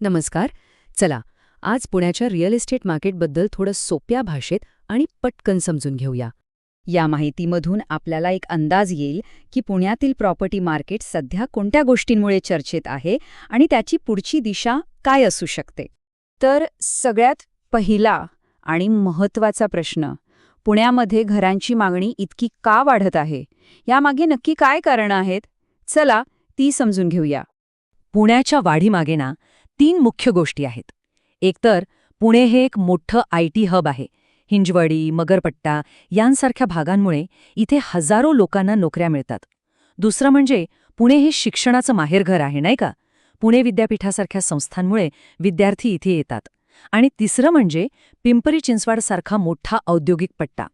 नमस्कार. चला, आज पुण्याच्या रिअल इस्टेट मार्केटबद्दल थोडं सोप्या भाषेत आणि पटकन समजून घेऊया. या माहितीमधून आपल्याला एक अंदाज येईल की पुण्यातील प्रॉपर्टी मार्केट सध्या कोणत्या गोष्टींमुळे चर्चेत आहे आणि त्याची पुढची दिशा काय असू शकते. तर सगळ्यात पहिला आणि महत्त्वाचा प्रश्न, पुण्यामध्ये घरांची मागणी इतकी का वाढत आहे? यामागे नक्की काय कारणं आहेत? चला, ती समजून घेऊया. पुण्याच्या वाढीमागे 3 मुख्य गोष्टी आहेत. एकतर पुणे हे एक मोठं IT हब आहे. हिंजवडी, मगरपट्टा यांसारख्या भागांमुळे इथे हजारो लोकांना नोकऱ्या मिळतात. दुसरं म्हणजे पुणे हे शिक्षणाचं माहेरघर आहे, नाही का? पुणे विद्यापीठासारख्या संस्थांमुळे विद्यार्थी इथे येतात. आणि तिसरं म्हणजे पिंपरी चिंचवडसारखा मोठा औद्योगिक पट्टा.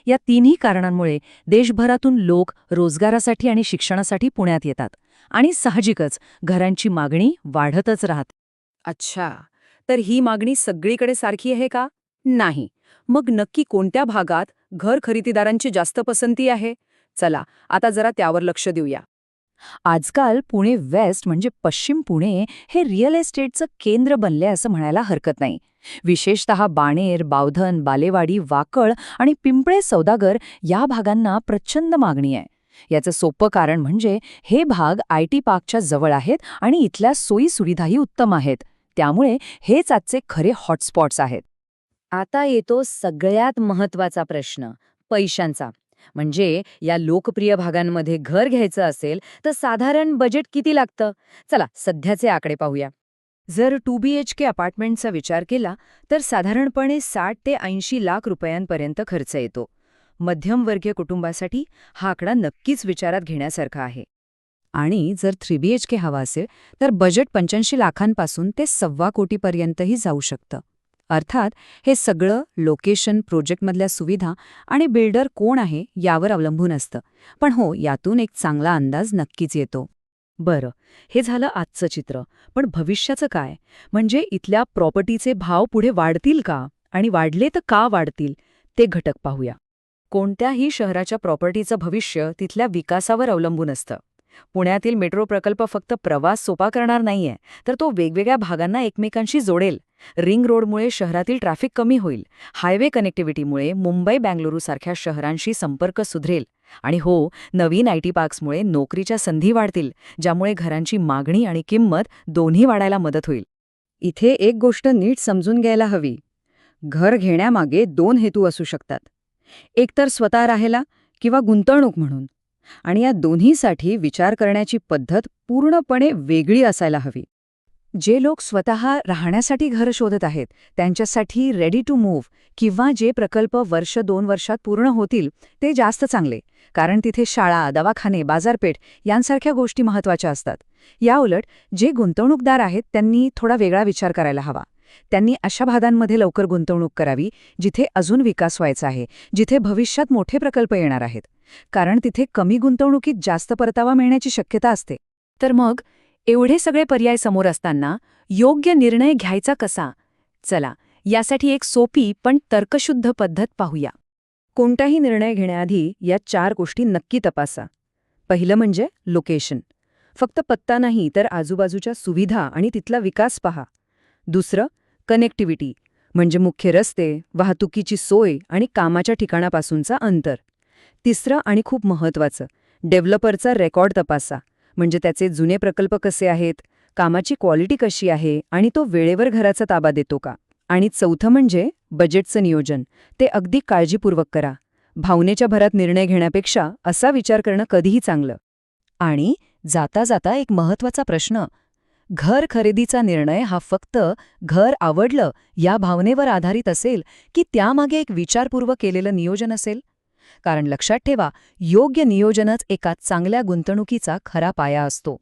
या तिन्ही कारणांमुळे देशभरातून लोक रोजगारासाठी आणि शिक्षणासाठी पुण्यात येतात. आणि साहजिकच घरांची मागणी वाढतच राहते. अच्छा, तर ही मागणी सगळीकडे सारखी आहे का? नाही. मग नक्की कोणत्या भागात घर खरेदीदारांची जास्त पसंती आहे? चला, आता जरा त्यावर लक्ष देऊया. आजकाल पुणे वेस्ट म्हणजे पश्चिम पुणे हे रिअल एस्टेटचं केंद्र बनले असं म्हणायला हरकत नाही. विशेषतः बाणेर, बावधन, बालेवाडी, वाकळ आणि पिंपळे सौदागर या भागांना प्रचंड मागणी आहे. याचं सोपं कारण म्हणजे हे भाग IT पार्कच्या जवळ आहेत आणि इथल्या सोयीसुविधाही उत्तम आहेत. त्यामुळे हेच आजचे खरे हॉटस्पॉट्स आहेत. आता येतो सगळ्यात महत्त्वाचा प्रश्न, पैशांचा. म्हणजे या लोकप्रिय भागांमध्ये घर घ्यायचं असेल तर साधारण बजेट किती लागतं? चला, सध्याचे आकडे पाहूया. जर 2 BHK अपार्टमेंटचा विचार केला तर साधारणपणे 60 ते 80 लाख रुपयांपर्यंत खर्च येतो. मध्यमवर्गीय कुटुंबासाठी हा आकडा नक्कीच विचारात घेण्यासारखा आहे. आणि जर 3 BHK हवा असेल तर बजेट 85 लाखांपासून ते 1.25 कोटीपर्यंतही जाऊ शकतं. अर्थात हे सगळं लोकेशन, प्रोजेक्टमधल्या सुविधा आणि बिल्डर कोण आहे यावर अवलंबून असतं. पण हो, यातून एक चांगला अंदाज नक्कीच येतो. बरं, हे झालं आजचं चित्र. पण भविष्याचं काय? म्हणजे इथल्या प्रॉपर्टीचे भाव पुढे वाढतील का? आणि वाढले तर का वाढतील? ते घटक पाहूया. कोणत्याही शहराच्या प्रॉपर्टीचं भविष्य तिथल्या विकासावर अवलंबून असतं. पुण्यातील मेट्रो प्रकल्प फक्त प्रवास सोपा करणार नाहीये, तर तो वेगवेगळ्या भागांना एकमेकांशी जोडेल. रिंग रोडमुळे शहरातील ट्रॅफिक कमी होईल. हायवे कनेक्टिव्हिटीमुळे मुंबई, बेंगळुरूसारख्या शहरांशी संपर्क सुधरेल. आणि हो, नवीन IT पार्क्समुळे नोकरीच्या संधी वाढतील, ज्यामुळे घरांची मागणी आणि किंमत दोन्ही वाढायला मदत होईल. इथे एक गोष्ट नीट समजून घ्यायला हवी. घर घेण्यामागे 2 हेतू असू शकतात. एक तर स्वतः राहायला किंवा गुंतवणूक म्हणून. आणि या दोन्हीसाठी विचार करण्याची पद्धत पूर्णपणे वेगळी असायला हवी. जे लोक स्वतः राहण्यासाठी घर शोधत आहेत त्यांच्यासाठी रेडी टू मूव्ह किंवा जे प्रकल्प 1-2 वर्षात पूर्ण होतील ते जास्त चांगले, कारण तिथे शाळा, दवाखाने, बाजारपेठ यांसारख्या गोष्टी महत्त्वाच्या असतात. याउलट जे गुंतवणूकदार आहेत त्यांनी थोडा वेगळा विचार करायला हवा. त्यांनी अशा भागांमध्ये लवकर गुंतवणूक करावी जिथे अजून विकास व्हायचा आहे, जिथे भविष्यात मोठे प्रकल्प येणार आहेत, कारण तिथे कमी गुंतवणुकीत जास्त परतावा मिळण्याची शक्यता असते. तर मग एवढे सगळे पर्याय समोर असताना योग्य निर्णय घ्यायचा कसा? चला, यासाठी एक सोपी पण तर्कशुद्ध पद्धत पाहूया. कोणताही निर्णय घेण्याआधी या 4 गोष्टी नक्की तपासा. पहिलं म्हणजे लोकेशन. फक्त पत्ता नाही तर आजूबाजूच्या सुविधा आणि तिथला विकास पहा. दुसरं, कनेक्टिव्हिटी, म्हणजे मुख्य रस्ते, वाहतुकीची सोय आणि कामाच्या ठिकाणापासूनचा अंतर. तिसरं आणि खूप महत्त्वाचं, डेव्हलपरचा रेकॉर्ड तपासा. म्हणजे त्याचे जुने प्रकल्प कसे आहेत, कामाची क्वालिटी कशी आहे आणि तो वेळेवर घराचा ताबा देतो का. आणि चौथं म्हणजे बजेटचं नियोजन. ते अगदी काळजीपूर्वक करा. भावनेच्या भरात निर्णय घेण्यापेक्षा असा विचार करणं कधीही चांगलं. आणि जाता जाता एक महत्त्वाचा प्रश्न, घर खरेदीचा निर्णय हा फक्त घर आवडलं या भावनेवर आधारित असेल की त्यामागे एक विचारपूर्वक केलेलं नियोजन असेल? कारण लक्षात ठेवा, योग्य नियोजनच एका चांगल्या गुंतवणुकीचा खरा पाया असतो.